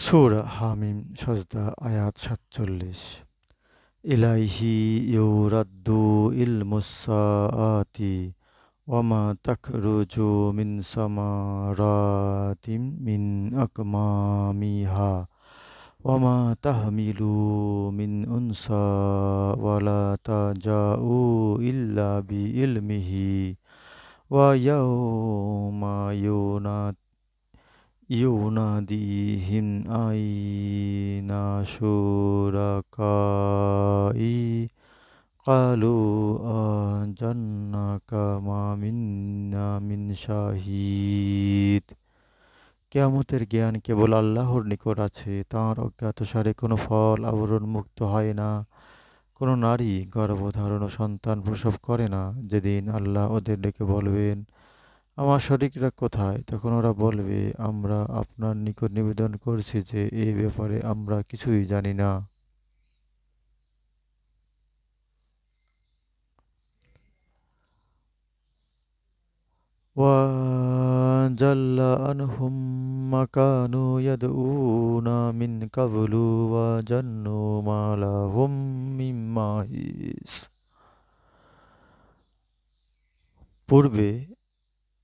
সূরা হামিম সাজদা আয়াত ৪৭। ইলাইহি ইউরাদ্দু ইলমুস সাআতি ওয়ামা তাখরুজু মিন সামারাতিম মিন আকমামিহা ওয়ামা তাহমিলু মিন উনসা ওয়ালা তাজাউ ইল্লা বিইলমিহি ওয়া ইয়াউমা ইউনাদিহিম আইনা শুরাকাই ক্বালু আযান্নাকা মা মিন্না মিন শাহীদ। কিয়ামতের জ্ঞান কেবল আল্লাহর নিকট আছে। তাঁর অজ্ঞাতসারে কোনো ফল আবরণ মুক্ত হয় না, কোনো নারী গর্ভধারণ ও সন্তান প্রসব করে না। যেদিন আল্লাহ ওদের ডেকে বলবেন, আমার শরিকরা কোথায়? তখন ওরা বলবে, আমরা আপনার নিকট নিবেদন করছি যে এ ব্যাপারে আমরা কিছুই জানি না। ওয়াজাল্লা আনহুম মা কানু ইয়াদউনা মিন কাবলু ওয়াজান্নু মা লাহুম মিন মাহিস। পূর্বে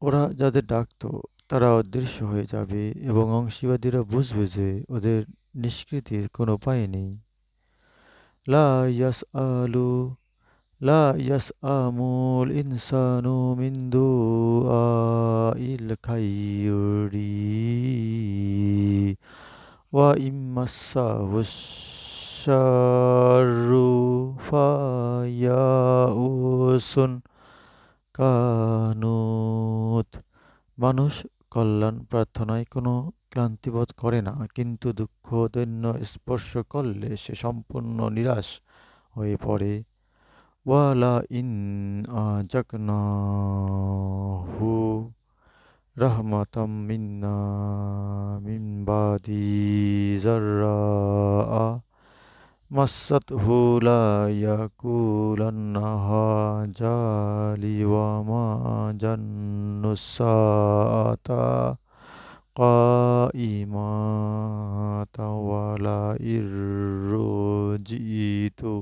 ওরা যাদের ডাকতো তারা অদৃশ্য হয়ে যাবে এবং অংশীবাদীরা বুঝবে যে ওদের নিষ্কৃতির কোনো উপায় নেই। লা ইয়াসআলু লা ইয়াসআমুল ইনসানু মিন দুআইল খাইরি ওয়া ইম্মাসাহুস শাররু ফায়াউসুন কানুত। মানুষ কল্যাণ প্রার্থনায় কোনো ক্লান্তিবোধ করে না, কিন্তু দুঃখ দৈন্য স্পর্শ করলে সে সম্পূর্ণ নিরাশ হয়ে পড়ে। ওয়ালা ইন আযাকনাহু রাহমাতাম মিন্না মিন বাদি যাররা মাসাতহু লা ইয়াকুলান্না হাযালি ওয়া মা জান্নুস সাআতা কাইমাতাও ওয়ালা ইররুজিতু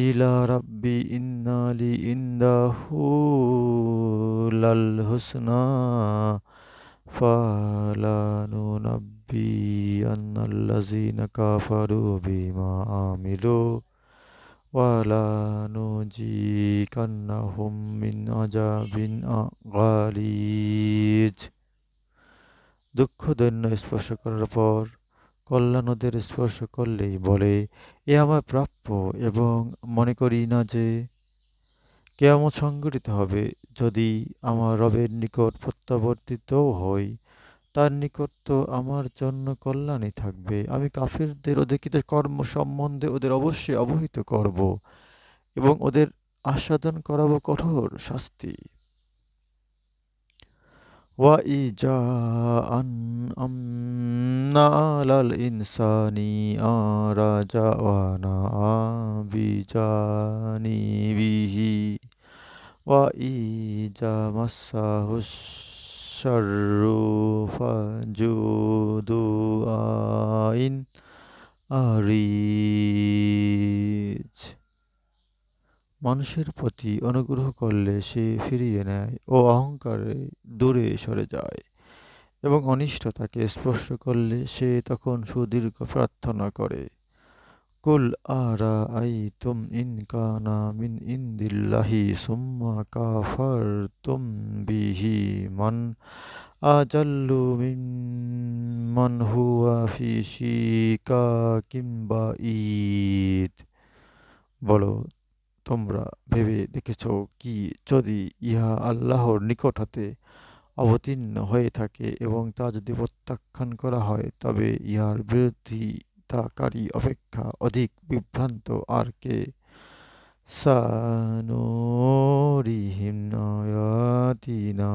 ইলা রাব্বি ইন্নালি ইনদাহু লাল হুসনা ফালানুনাব্বিয়ান্নাল্লাযীনা কাফারু বিমা আমিলু ওয়ালা নুযিকান্নাহুম মিন আযাবিন গালিজ। দুঃখ দৈন্য স্পর্শ করার পর কল্যাণ ওদের স্পর্শ করলেই বলে, এ আমার প্রাপ্য, এবং মনে করি না যে কিয়ামত সংঘটিত হবে। যদি আমার রবের নিকট প্রত্যাবর্তিতও হই, তার নিকট তো আমার জন্য কল্যাণই থাকবে। আমি কাফিরদের অধিকৃত কর্ম সম্বন্ধে ওদের অবশ্যই অবহিত করব এবং ওদের আস্বাদন করাবো কঠোর শাস্তি। وَإِذَا أَنْعَمْنَا عَلَى الْإِنْسَانِ أَعْرَضَ وَنَأَىٰ بِجَانِبِهِ وَإِذَا مَسَّهُ الشَّرُّ فَذُو دُعَاءٍ عَرِيضٍ। মানুষের প্রতি অনুগ্রহ করলে সে ফিরিয়ে নেয় ও অহংকারে দূরে সরে যায়, এবং অনিষ্ট তাকে স্পর্শ করলে সে তখন সুদীর্ঘ প্রার্থনা করে। কুল আরাআইতুম ইন কানা মিন ইনদিল্লাহি সুম্মা কাফারতুম বিহি মান আযাল্লু মিম্মান হুয়া ফি শিকাকিম বাঈদ। বলো, তোমরা ভেবে দেখেছ কি, যদি ইহা আল্লাহর নিকট হতে অবতীর্ণ হয়ে থাকে এবং তা যদি প্রত্যাখ্যান করা হয়, তবে ইহার বিরোধিতাকারী অপেক্ষা অধিক বিভ্রান্ত আর কে? সানুরিহিম আয়াতিনা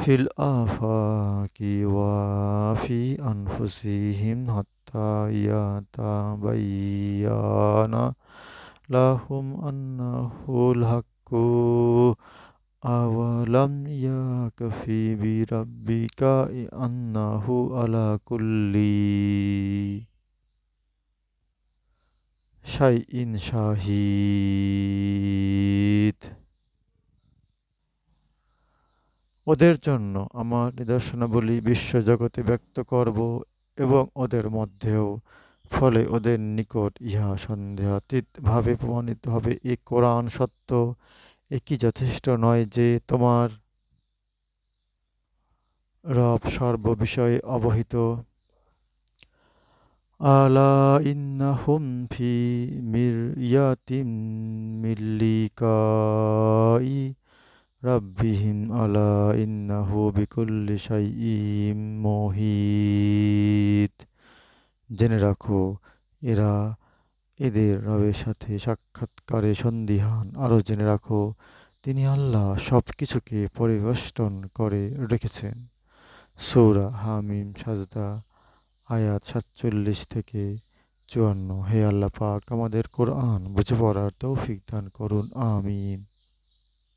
ফিল আফাকি ওয়া ফি আনফুসিহিম হাত্তা ইয়াতাবাইয়ানা লাহুম আন্নাহুল হাক্কু আওয়ালাম ইয়াকফি বিরাব্বিকা আন্নাহু আলা কুল্লি শাইইন শাহিদ। ওদের জন্য আমার নিদর্শনাবলী বিশ্বজগতে ব্যক্ত করব এবং ওদের মধ্যেও, ফলে ওদের নিকট ইহা সন্দেহাতীত ভাবে প্রমাণিত হবে এ কোরআন সত্য। এ কি যথেষ্ট নয় যে তোমার রব সর্ববিষয়ে অবহিত? আলা ইন্নাহুম ফি মিরইয়াতিম মির লিকাই রাব্বিহিম আলা ইন্নাহু বিকুল্লি শাইইম মুহিত। জেনে রাখো, এরা এদের রবের সাথে সাক্ষাৎকারে সন্দিহান। আরও জেনে রাখো, তিনি আল্লাহ সব কিছুকে পরিবেষ্টন করে রেখেছেন। সূরা হামিম সাজদা আয়াত 47 থেকে 54। হে আল্লাহ পাক, আমাদের কোরআন বুঝে পড়ার তৌফিক দান করুন, আমিন।